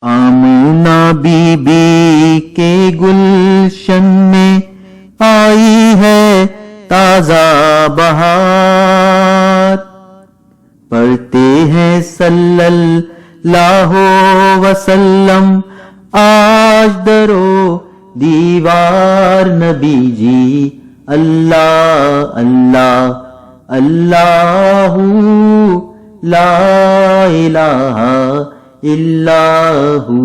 Amna be be کے گلشن میں آئی ہے تازہ بہار، پڑھتے ہیں صلی اللہ وسلم آج درو دیوار نبی جی، اللہ اللہ اللہ لا الہ الا ہو،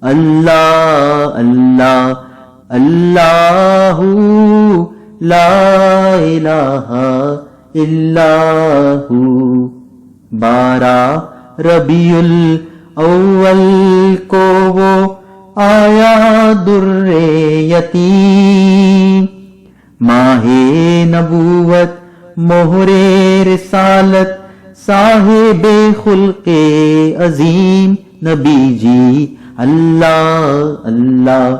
اللہ اللہ اللہ لا الہ الا ہو۔ 12 ربیع الاول کو وہ آیا در یتیم، ماہ نبوت مہر رسالت صاحب خلق عظیم نبی جی، اللہ اللہ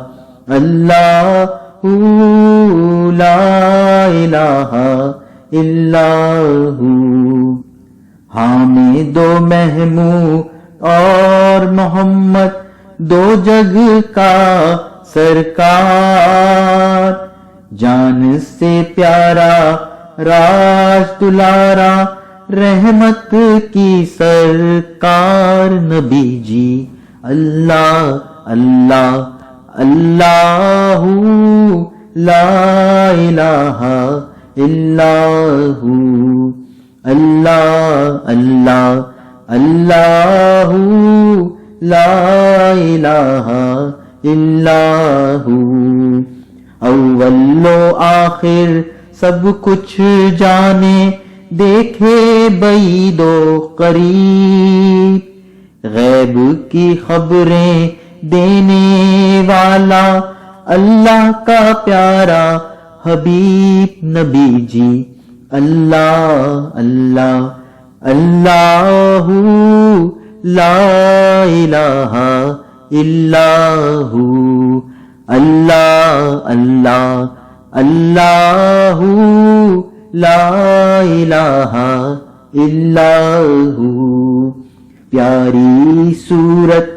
اللہ لا الہ الا ہو۔ حامد و محمود اور محمد دو جگ کا سرکار، جان سے پیارا راج دلارا رحمت کی سرکار نبی جی، اللہ اللہ اللہ لا الہ الا ہو، اللہ اللہ اللہ لا الہ الا ہو۔ اول و آخر سب کچھ جانے، دیکھے بعید و قریب، غیب کی خبریں دینے والا اللہ کا پیارا حبیب نبی جی، اللہ اللہ اللہ لا الہ الا ہو، اللہ اللہ اللہ لا الہ الا ہو۔ پیاری صورت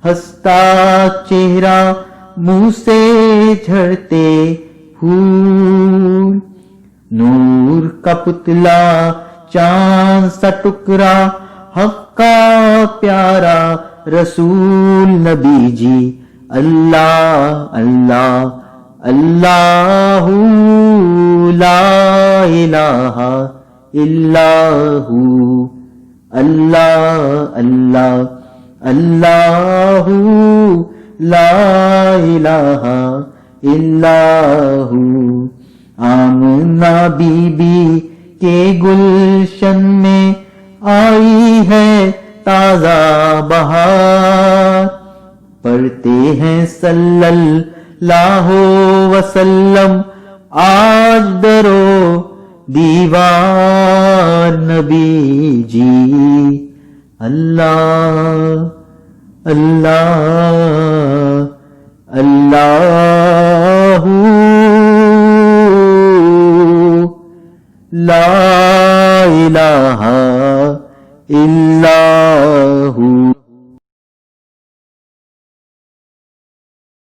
ہنستا چہرہ منہ سے جھڑتے پھول، نور کا پتلا چاند سا ٹکڑا حق کا پیارا رسول نبی جی، اللہ اللہ اللہ لا الہ الا ہو، اللہ اللہ اللہ لا الہ الا ہو۔ آمنہ بی بی کے گلشن میں آئی ہے تازہ بہار، پڑھتے ہیں صلی اللہ وسلم آج درو دیوار نبی جی، اللہ اللہ اللہ لا